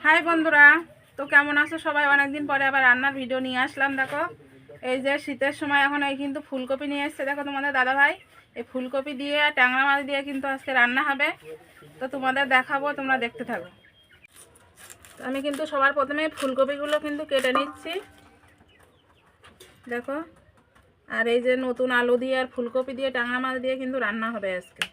High বন্ধুরা, তো কেমন আছো সবাই? অনেকদিন পরে আবার রান্নার ভিডিও নিয়ে আসলাম। দেখো, এই যে শীতের সময় এখন এই কিন্তু ফুলকপি নিয়ে এসছে। দেখো তোমাদের দাদা ভাই এই ফুলকপি দিয়ে আর ট্যাংরা মাছ দিয়ে কিন্তু আজকে রান্না হবে। তো তোমাদের দেখাবো, তোমরা দেখতে থাকো। আমি কিন্তু সবার প্রথমে ফুলকপিগুলো কিন্তু কেটে নিচ্ছি, দেখো। আর এই যে নতুন আলু দিয়ে আর ফুলকপি দিয়ে ট্যাংরা মাছ দিয়ে কিন্তু রান্না হবে আজকে।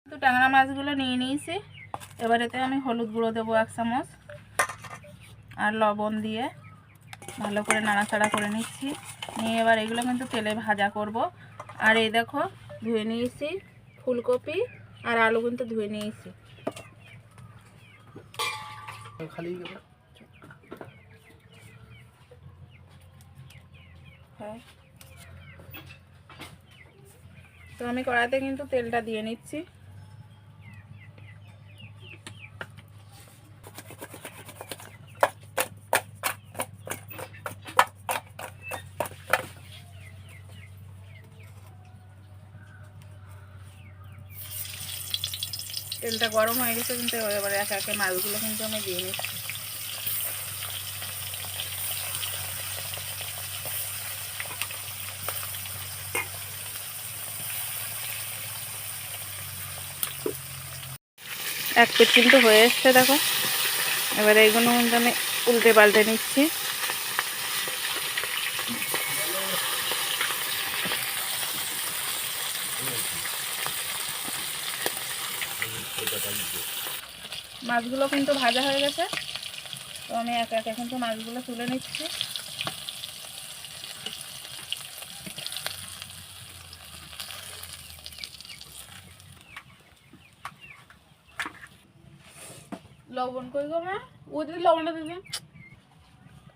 তো ট্যাংরা মাছগুলো নিয়ে নিয়েছি। এবার এতে আমি হলুদ গুঁড়ো দেবো 1 চামচ, আর লবণ দিয়ে ভালো করে নাড়াচাড়া করে নিচ্ছি। নিয়ে এবার এগুলো কিন্তু তেলে ভাজা করব। আর এই দেখো, ধুয়ে নিয়েছি ফুলকপি আর আলু কিন্তু ধুয়ে নিয়েছি। তো আমি কড়াইতে কিন্তু তেলটা দিয়ে নিচ্ছি। তেলটা গরম হয়ে গেছে কিন্তু এবারে একে একে মাছগুলো কিন্তু আমি দিয়ে নিচ্ছি। এক পিঠ কিন্তু হয়ে এসছে, দেখো। এবারে এইগুলো কিন্তু আমি উল্টে পাল্টে নিচ্ছি। মাছগুলো কিন্তু ভাজা হয়ে গেছে, তো আমি একে একে কিন্তু মাছগুলো তুলে নিচ্ছি। লবণ কই গো মা? ওই দিদি লবণটা দিদি।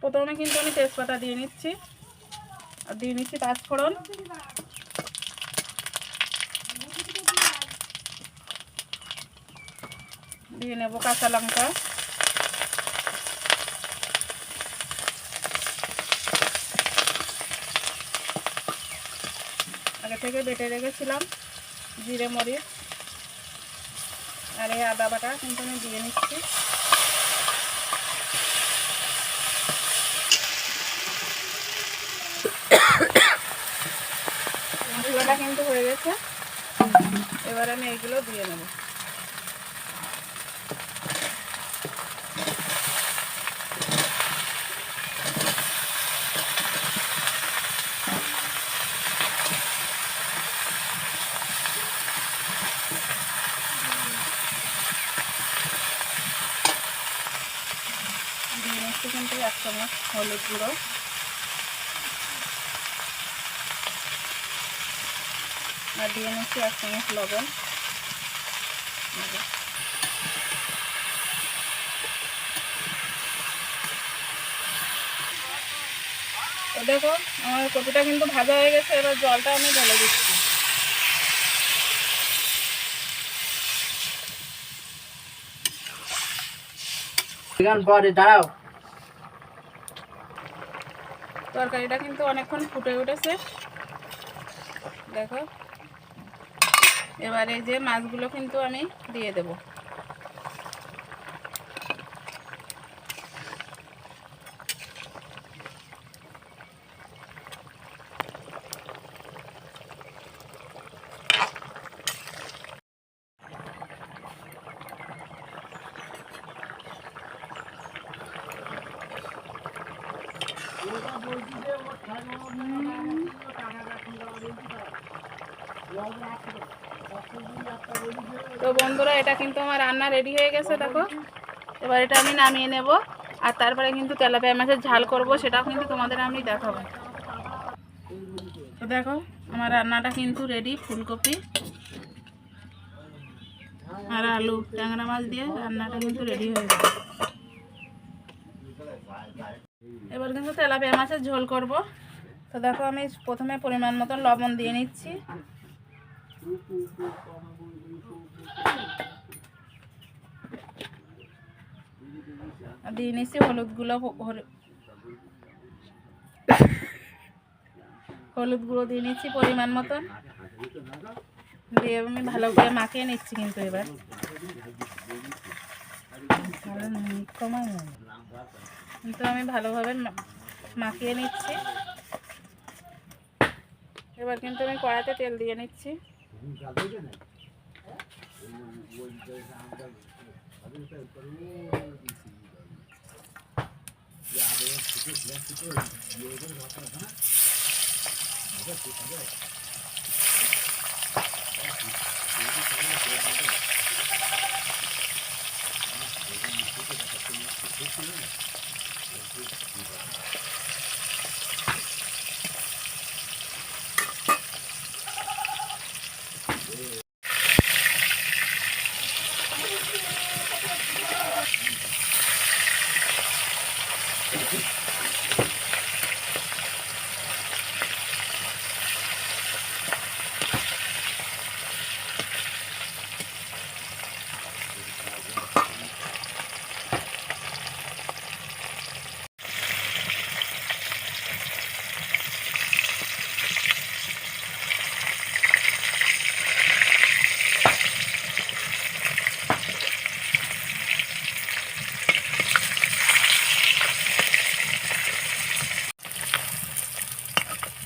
প্রথমে কিন্তু আমি তেজপাতা দিয়ে নিচ্ছি, আর দিয়ে নিচ্ছি পাঁচফোড়ন, দিয়ে নেব কাঁচা লঙ্কা, আগে থেকে বেটে রেখেছিলাম জিরে মরিচ, আর এই আদা বাটা কিন্তু আমি দিয়ে নিচ্ছি। মশলাটা কিন্তু হয়ে গেছে, এবার আমি এইগুলো দিয়ে নেব। দিয়ে নিচ্ছি কিন্তু 1 চামচ হলুদ গুঁড়ো, আর দিয়ে নিচ্ছি 1 চামচ লবণ। তো দেখো, আমার কপিটা কিন্তু ভাজা হয়ে গেছে। এবার জলটা আমি ঢেলে দিচ্ছি। দাঁড়াও, তরকারিটা কিন্তু অনেকক্ষণ ফুটে উঠেছে, দেখো। এবার এই যে মাছগুলো কিন্তু আমি দিয়ে দেব। তো বন্ধুরা, এটা কিন্তু আমার রান্না রেডি হয়ে গেছে, দেখো। এবার এটা আমি নামিয়ে নেব, আর তারপরে কিন্তু তেলাপিয়া মাছের ঝাল করব, সেটাও কিন্তু তোমাদের আমি দেখাবো। তো দেখো, আমার রান্নাটা কিন্তু রেডি। ফুলকপি আর আলু ট্যাংরা মাছ দিয়ে রান্নাটা কিন্তু রেডি হয়ে গেছে। এবার কিন্তু তেলাপিয়া মাছের ঝোল করব। তো দেখো আমি প্রথমে পরিমাণ মতন লবণ দিয়ে নিচ্ছি। দিয়ে নিচ্ছি হলুদ গুঁড়ো দিয়ে নিচ্ছি পরিমাণ মতন, দিয়ে আমি ভালো করে মাখিয়ে নিচ্ছি। কিন্তু এবার আমি ভালোভাবে মাখিয়ে নিচ্ছি। এবার কিন্তু আমি কড়াতে তেল দিয়ে নিচ্ছি।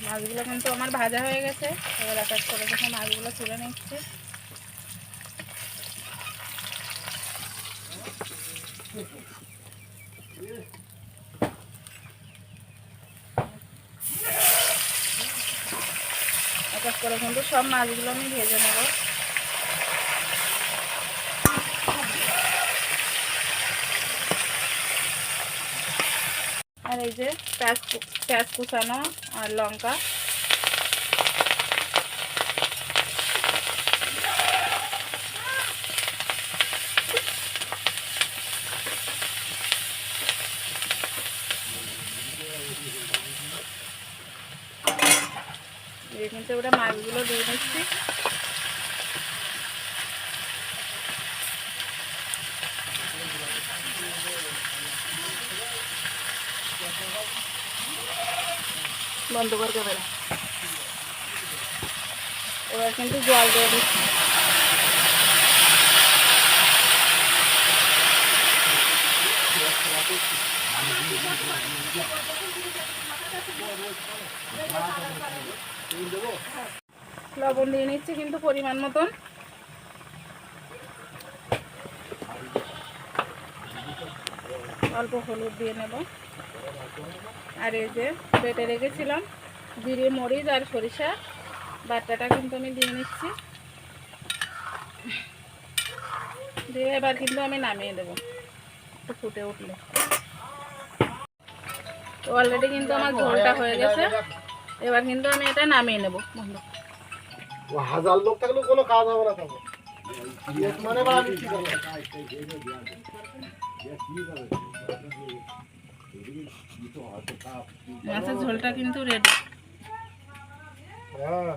মাছগুলো কিন্তু আমার ভাজা হয়ে গেছে। এবার এক এক করে দেখে মাছগুলো তুলে নিচ্ছি। এক এক করে কিন্তু সব মাছগুলো আমি ভেজে নেব। আর এই যে পেঁয়াজ কুচানো আর লঙ্কা, দিয়ে কিন্তু ওটা মাছগুলো দিয়ে দিচ্ছি। বন্ধ করে দেবে। এবার কিন্তু জল দিয়ে দিচ্ছি। লবণ দিয়ে নিচ্ছি কিন্তু পরিমাণ মতন। অল্প হলুদ দিয়ে নেব। আর এই যে বেটে রেখেছিলাম জিরে মরিচ আর সরিষা বাটাটা কিন্তু আমি দিয়ে নিচ্ছি। দিয়ে এবার কিন্তু আমি নামিয়ে দেবো একটু ফুটে উঠলে। তো অলরেডি কিন্তু আমার ঝোলটা হয়ে গেছে। এবার কিন্তু আমি এটা নামিয়ে নেব। হাজার লোক থাকলেও কোনো কাজ হবে না। মাছের ঝোলটা কিন্তু রেডি। হ্যাঁ।